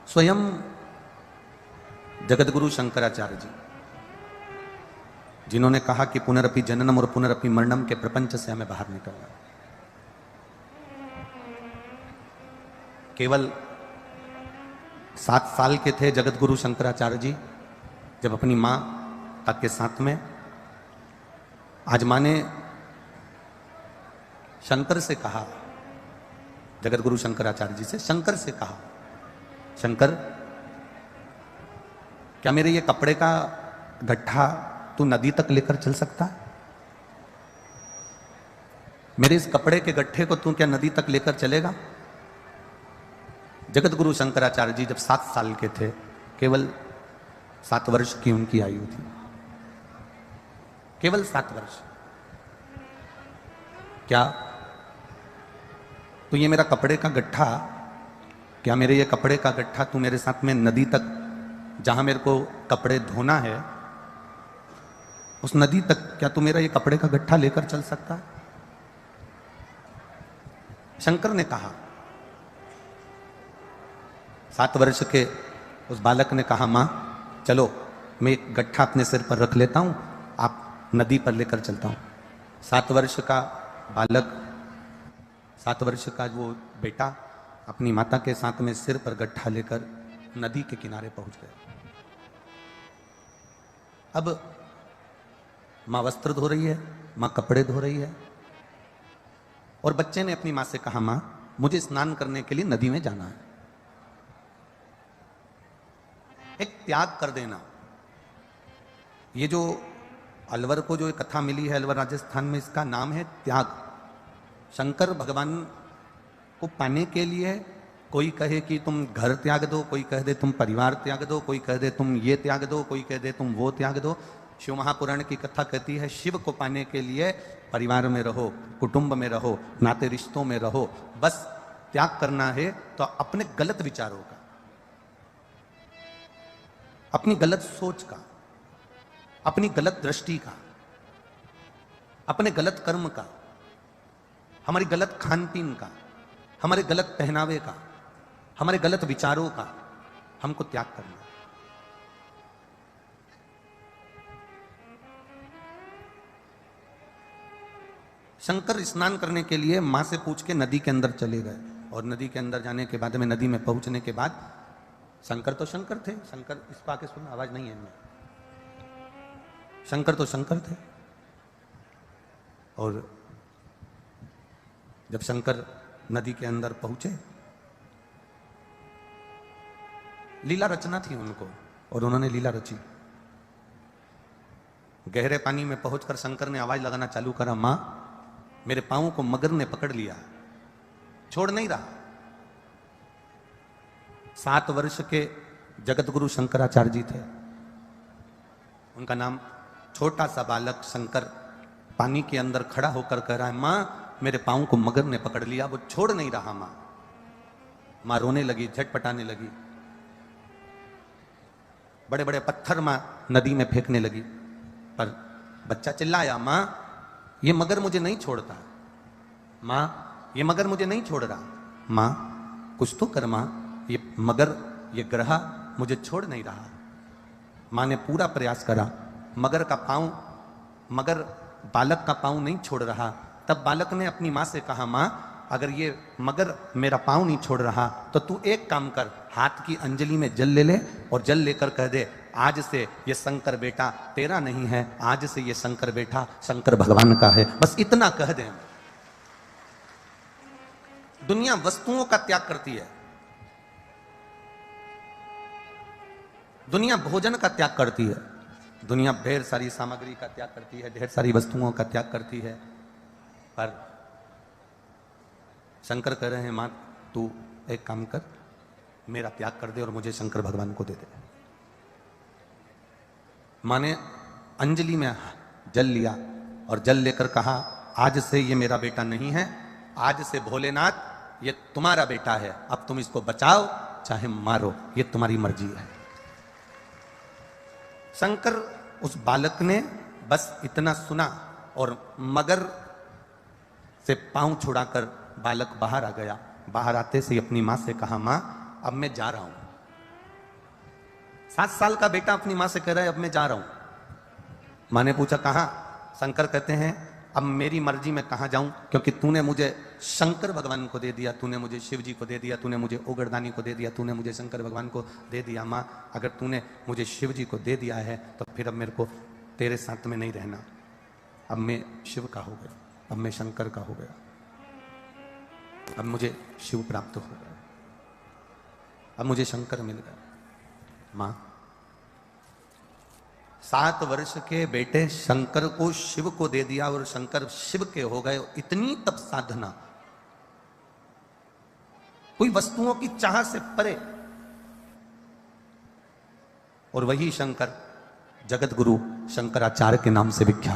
स्वयं जगतगुरु शंकराचार्य जी, जिन्होंने कहा कि पुनरपि जननम और पुनरपि मरणम के प्रपंच से हमें बाहर निकलना। केवल 7 साल के थे जगतगुरु शंकराचार्य जी जब अपनी मां तक के साथ में, आज मां ने शंकर से कहा, जगतगुरु शंकराचार्य जी से शंकर से कहा, शंकर क्या मेरे ये कपड़े का गट्ठा तू नदी तक लेकर चल सकता है? मेरे इस कपड़े के गट्ठे को तू क्या नदी तक लेकर चलेगा? जगतगुरु शंकराचार्य जी जब 7 साल के थे, केवल 7 वर्ष की उनकी आयु थी, केवल 7 वर्ष। क्या तो ये मेरा कपड़े का गट्ठा, क्या मेरे ये कपड़े का गट्ठा तू मेरे साथ में नदी तक, जहां मेरे को कपड़े धोना है, उस नदी तक क्या तू मेरा ये कपड़े का गट्ठा लेकर चल सकता है? शंकर ने कहा। 7 वर्ष के उस बालक ने कहा, मां चलो मैं एक गट्ठा अपने सिर पर रख लेता हूं, आप नदी पर लेकर चलता हूं। 7 वर्ष का बालक, 7 वर्ष का वो बेटा अपनी माता के साथ में सिर पर गट्ठा लेकर नदी के किनारे पहुंच गया। अब मां वस्त्र धो रही है, मां कपड़े धो रही है, और बच्चे ने अपनी मां से कहा, मां मुझे स्नान करने के लिए नदी में जाना है। एक त्याग कर देना। ये जो अलवर को जो एक कथा मिली है, अलवर राजस्थान में, इसका नाम है त्याग। शंकर भगवान को पाने के लिए कोई कहे कि तुम घर त्याग दो, कोई कह दे तुम परिवार त्याग दो, कोई कह दे तुम ये त्याग दो, कोई कह दे तुम वो त्याग दो। शिव महापुराण की कथा कहती है, शिव को पाने के लिए परिवार में रहो, कुटुंब में रहो, नाते रिश्तों में रहो, बस त्याग करना है तो अपने गलत विचारों का, अपनी गलत सोच का, अपनी गलत दृष्टि का, अपने गलत कर्म का, हमारी गलत खान पीन का, हमारे गलत पहनावे का, हमारे गलत विचारों का हमको त्याग करना। शंकर स्नान करने के लिए मां से पूछ के नदी के अंदर चले गए, और नदी के अंदर जाने के बाद में, नदी में पहुंचने के बाद, शंकर तो शंकर थे, शंकर इस पाके सुन, आवाज नहीं है इनमें, शंकर तो शंकर थे। और जब शंकर नदी के अंदर पहुंचे, लीला रचना थी उनको, और उन्होंने लीला रची। गहरे पानी में पहुंचकर शंकर ने आवाज लगाना चालू करा, मां मेरे पांवों को मगर ने पकड़ लिया, छोड़ नहीं रहा। 7 वर्ष के जगतगुरु शंकराचार्य जी थे, उनका नाम, छोटा सा बालक शंकर पानी के अंदर खड़ा होकर कह रहा है, मां मेरे पांव को मगर ने पकड़ लिया, वो छोड़ नहीं रहा। मां रोने लगी, झटपटाने लगी, बड़े बड़े पत्थर मां नदी में फेंकने लगी, पर बच्चा चिल्लाया, मां ये मगर मुझे नहीं छोड़ता, मां ये मगर मुझे नहीं छोड़ रहा, मां कुछ तो कर, मां ये मगर, ये ग्रह मुझे छोड़ नहीं रहा। मां ने पूरा प्रयास करा, मगर का पांव, मगर बालक का पांव नहीं छोड़ रहा। तब बालक ने अपनी मां से कहा, मां अगर ये मगर मेरा पांव नहीं छोड़ रहा तो तू एक काम कर, हाथ की अंजलि में जल ले ले, और जल लेकर कह दे, आज से ये शंकर बेटा तेरा नहीं है, आज से ये शंकर बेटा शंकर भगवान का है। बस इतना कह दे। दुनिया वस्तुओं का त्याग करती है, दुनिया भोजन का त्याग करती है, दुनिया ढेर सारी सामग्री का त्याग करती है, ढेर सारी वस्तुओं का त्याग करती है, पर शंकर कह रहे हैं, मां तू एक काम कर, मेरा त्याग कर दे और मुझे शंकर भगवान को दे दे। मां ने अंजलि में जल लिया और जल लेकर कहा, आज से ये मेरा बेटा नहीं है, आज से भोलेनाथ ये तुम्हारा बेटा है, अब तुम इसको बचाओ चाहे मारो, ये तुम्हारी मर्जी है। शंकर उस बालक ने बस इतना सुना और मगर से पांव छुड़ाकर बालक बाहर आ गया। बाहर आते से अपनी मां से कहा, मां अब मैं जा रहा हूं, 7 साल का बेटा अपनी माँ से कह रहा है अब मैं जा रहा हूं। माँ ने पूछा कहाँ? शंकर कहते हैं अब मेरी मर्जी में कहाँ जाऊं, क्योंकि तूने मुझे शंकर भगवान को दे दिया, तूने मुझे शिव जी को दे दिया, तूने मुझे उगरदानी को दे दिया, तूने मुझे शंकर भगवान को दे दिया। माँ अगर तूने मुझे शिव जी को दे दिया है तो फिर अब मेरे को तेरे साथ में नहीं रहना। अब मैं शिव का हो गया, अब मैं शंकर का हो गया, अब मुझे शिव प्राप्त हो गया, अब मुझे शंकर मिल गया। मां 7 वर्ष के बेटे शंकर को शिव को दे दिया और शंकर शिव के हो गए। इतनी तप साधना, कोई वस्तुओं की चाह से परे। और वही शंकर जगत गुरु शंकराचार्य के नाम से विख्यात।